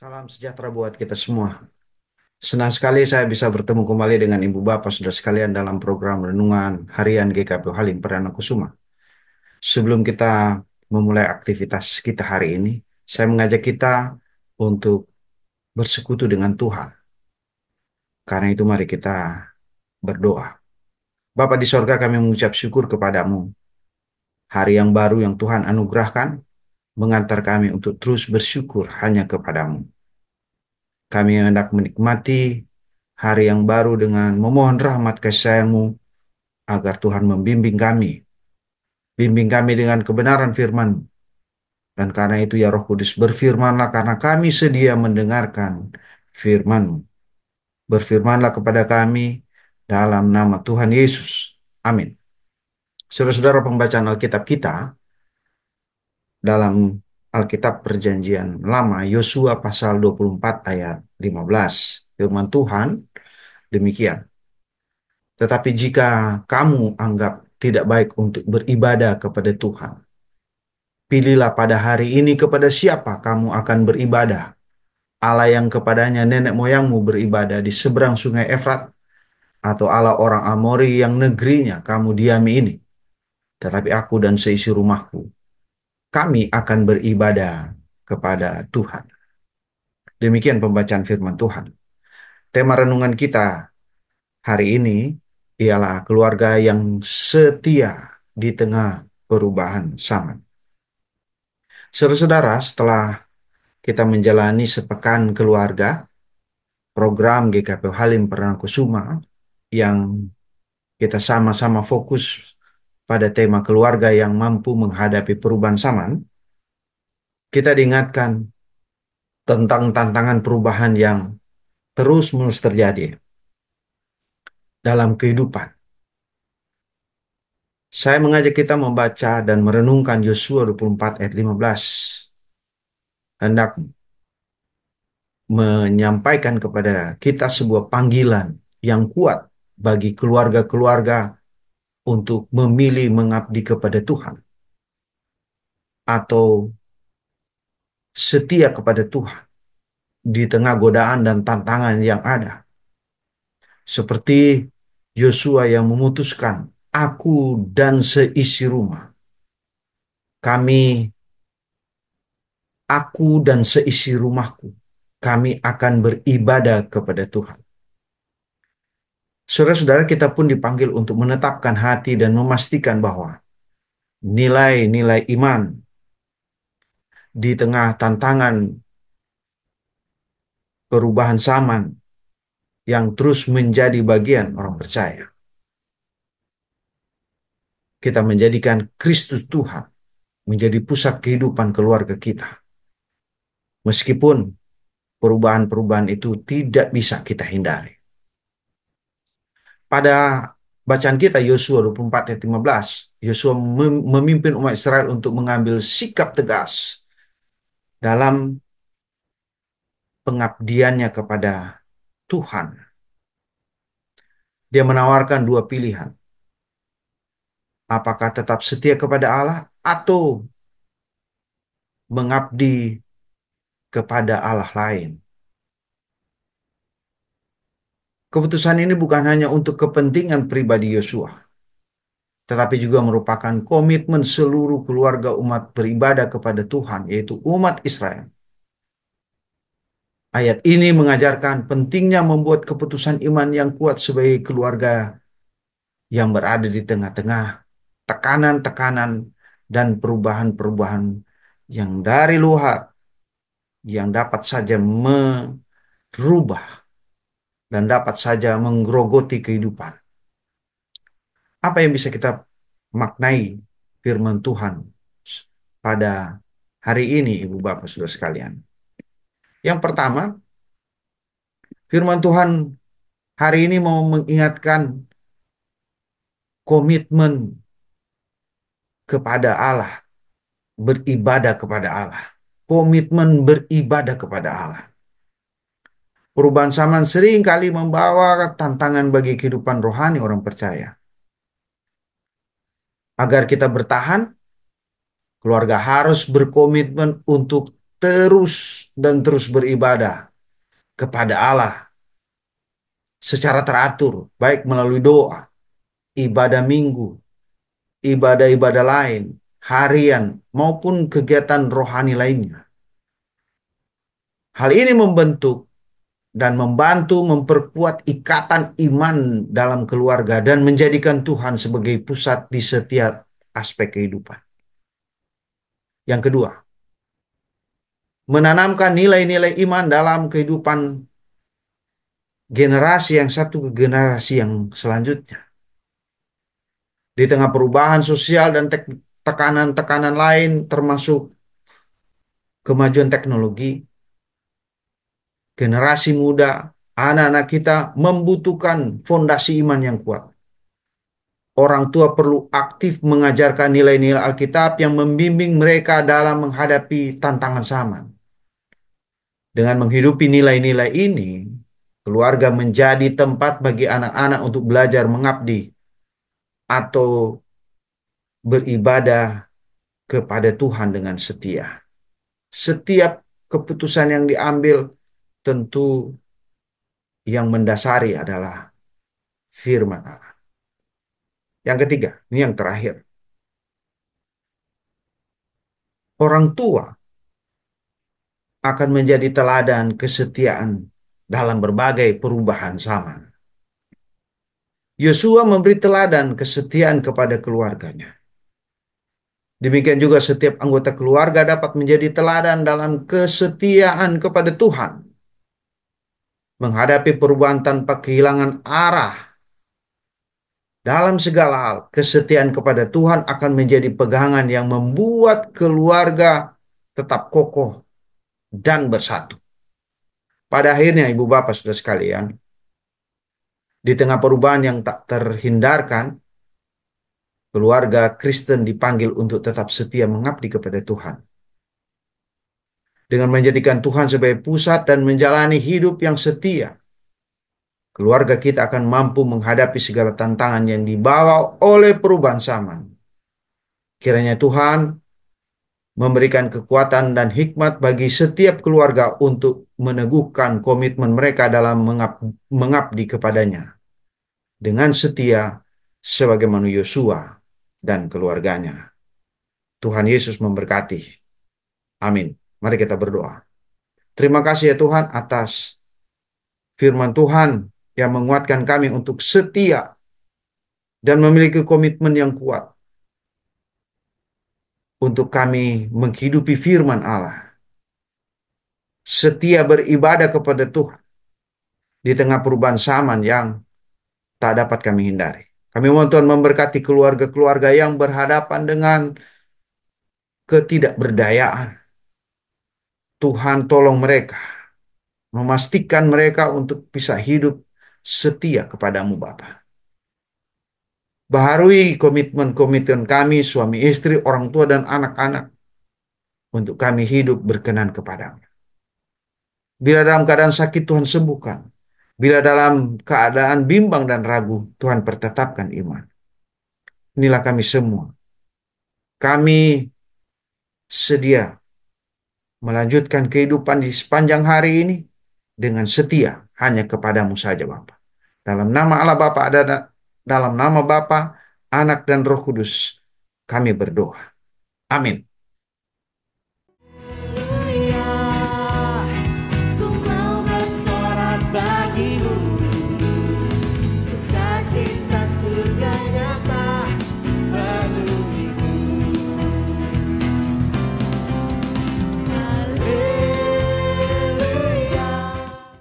Salam sejahtera buat kita semua. Senang sekali saya bisa bertemu kembali dengan Ibu Bapak Saudara sekalian dalam program Renungan Harian GKP Halim Perdana Kusuma. Sebelum kita memulai aktivitas kita hari ini, saya mengajak kita untuk bersekutu dengan Tuhan. Karena itu mari kita berdoa. Bapa di sorga, kami mengucap syukur kepadamu. Hari yang baru yang Tuhan anugerahkan mengantar kami untuk terus bersyukur hanya kepadamu. Kami hendak menikmati hari yang baru dengan memohon rahmat kasih sayang-Mu agar Tuhan membimbing kami. Bimbing kami dengan kebenaran firman. Dan karena itu ya Roh Kudus, berfirmanlah karena kami sedia mendengarkan firman-Mu. Berfirmanlah kepada kami dalam nama Tuhan Yesus. Amin. Saudara-saudara, pembacaan Alkitab kita dalam Alkitab Perjanjian Lama, Yosua pasal 24 ayat 15. Firman Tuhan demikian. Tetapi jika kamu anggap tidak baik untuk beribadah kepada Tuhan, pilihlah pada hari ini kepada siapa kamu akan beribadah. Allah yang kepadanya nenek moyangmu beribadah di seberang sungai Efrat, atau Allah orang Amori yang negerinya kamu diami ini. Tetapi aku dan seisi rumahku, kami akan beribadah kepada Tuhan. Demikian pembacaan firman Tuhan. Tema renungan kita hari ini ialah keluarga yang setia di tengah perubahan zaman. Saudara-saudara, setelah kita menjalani sepekan keluarga, program GKP Halim Perdana Kusuma yang kita sama-sama fokus pada tema keluarga yang mampu menghadapi perubahan zaman, kita diingatkan tentang tantangan perubahan yang terus-menerus terjadi dalam kehidupan. Saya mengajak kita membaca dan merenungkan Yosua 24 ayat 15. Hendak menyampaikan kepada kita sebuah panggilan yang kuat bagi keluarga-keluarga untuk memilih mengabdi kepada Tuhan atau setia kepada Tuhan di tengah godaan dan tantangan yang ada. Seperti Yosua yang memutuskan, aku dan seisi rumah, kami, aku dan seisi rumahku, kami akan beribadah kepada Tuhan. Saudara-saudara, kita pun dipanggil untuk menetapkan hati dan memastikan bahwa nilai-nilai iman di tengah tantangan perubahan zaman yang terus menjadi bagian orang percaya. Kita menjadikan Kristus Tuhan menjadi pusat kehidupan keluarga kita. Meskipun perubahan-perubahan itu tidak bisa kita hindari. Pada bacaan kita Yosua 24 ayat 15, Yosua memimpin umat Israel untuk mengambil sikap tegas dalam pengabdiannya kepada Tuhan. Dia menawarkan dua pilihan. Apakah tetap setia kepada Allah atau mengabdi kepada Allah lain. Keputusan ini bukan hanya untuk kepentingan pribadi Yosua, tetapi juga merupakan komitmen seluruh keluarga umat beribadah kepada Tuhan, yaitu umat Israel. Ayat ini mengajarkan pentingnya membuat keputusan iman yang kuat sebagai keluarga yang berada di tengah-tengah tekanan-tekanan dan perubahan-perubahan yang dari luar yang dapat saja merubah dan dapat saja menggerogoti kehidupan. Apa yang bisa kita maknai firman Tuhan pada hari ini, Ibu Bapak Saudara sekalian? Yang pertama, firman Tuhan hari ini mau mengingatkan komitmen kepada Allah, beribadah kepada Allah. Komitmen beribadah kepada Allah. Perubahan zaman sering kali membawa tantangan bagi kehidupan rohani orang percaya. Agar kita bertahan, keluarga harus berkomitmen untuk terus dan terus beribadah kepada Allah secara teratur, baik melalui doa, ibadah minggu, ibadah-ibadah lain, harian, maupun kegiatan rohani lainnya. Hal ini membentuk dan membantu memperkuat ikatan iman dalam keluarga dan menjadikan Tuhan sebagai pusat di setiap aspek kehidupan. Yang kedua, menanamkan nilai-nilai iman dalam kehidupan generasi yang satu ke generasi yang selanjutnya. Di tengah perubahan sosial dan tekanan-tekanan lain termasuk kemajuan teknologi, generasi muda, anak-anak kita membutuhkan fondasi iman yang kuat. Orang tua perlu aktif mengajarkan nilai-nilai Alkitab yang membimbing mereka dalam menghadapi tantangan zaman. Dengan menghidupi nilai-nilai ini, keluarga menjadi tempat bagi anak-anak untuk belajar mengabdi atau beribadah kepada Tuhan dengan setia. Setiap keputusan yang diambil tentu yang mendasari adalah firman Allah. Yang ketiga, ini yang terakhir. Orang tua akan menjadi teladan kesetiaan dalam berbagai perubahan zaman. Yosua memberi teladan kesetiaan kepada keluarganya. Demikian juga setiap anggota keluarga dapat menjadi teladan dalam kesetiaan kepada Tuhan. Menghadapi perubahan tanpa kehilangan arah dalam segala hal, kesetiaan kepada Tuhan akan menjadi pegangan yang membuat keluarga tetap kokoh dan bersatu. Pada akhirnya, ibu bapak saudara sekalian, di tengah perubahan yang tak terhindarkan, keluarga Kristen dipanggil untuk tetap setia mengabdi kepada Tuhan. Dengan menjadikan Tuhan sebagai pusat dan menjalani hidup yang setia, keluarga kita akan mampu menghadapi segala tantangan yang dibawa oleh perubahan zaman. Kiranya Tuhan memberikan kekuatan dan hikmat bagi setiap keluarga untuk meneguhkan komitmen mereka dalam mengabdi kepadanya dengan setia sebagaimana Yosua dan keluarganya. Tuhan Yesus memberkati. Amin. Mari kita berdoa. Terima kasih ya Tuhan atas firman Tuhan yang menguatkan kami untuk setia dan memiliki komitmen yang kuat untuk kami menghidupi firman Allah. Setia beribadah kepada Tuhan di tengah perubahan zaman yang tak dapat kami hindari. Kami mohon Tuhan memberkati keluarga-keluarga yang berhadapan dengan ketidakberdayaan. Tuhan tolong mereka, memastikan mereka untuk bisa hidup setia kepadamu Bapa. Baharui komitmen-komitmen kami, suami istri, orang tua, dan anak-anak untuk kami hidup berkenan kepadamu. Bila dalam keadaan sakit, Tuhan sembuhkan. Bila dalam keadaan bimbang dan ragu, Tuhan pertetapkan iman. Inilah kami semua. Kami sedia melanjutkan kehidupan di sepanjang hari ini dengan setia hanya kepadamu saja Bapa. Dalam nama Allah Bapa ada dalam nama Bapa, Anak dan Roh Kudus kami berdoa. Amin.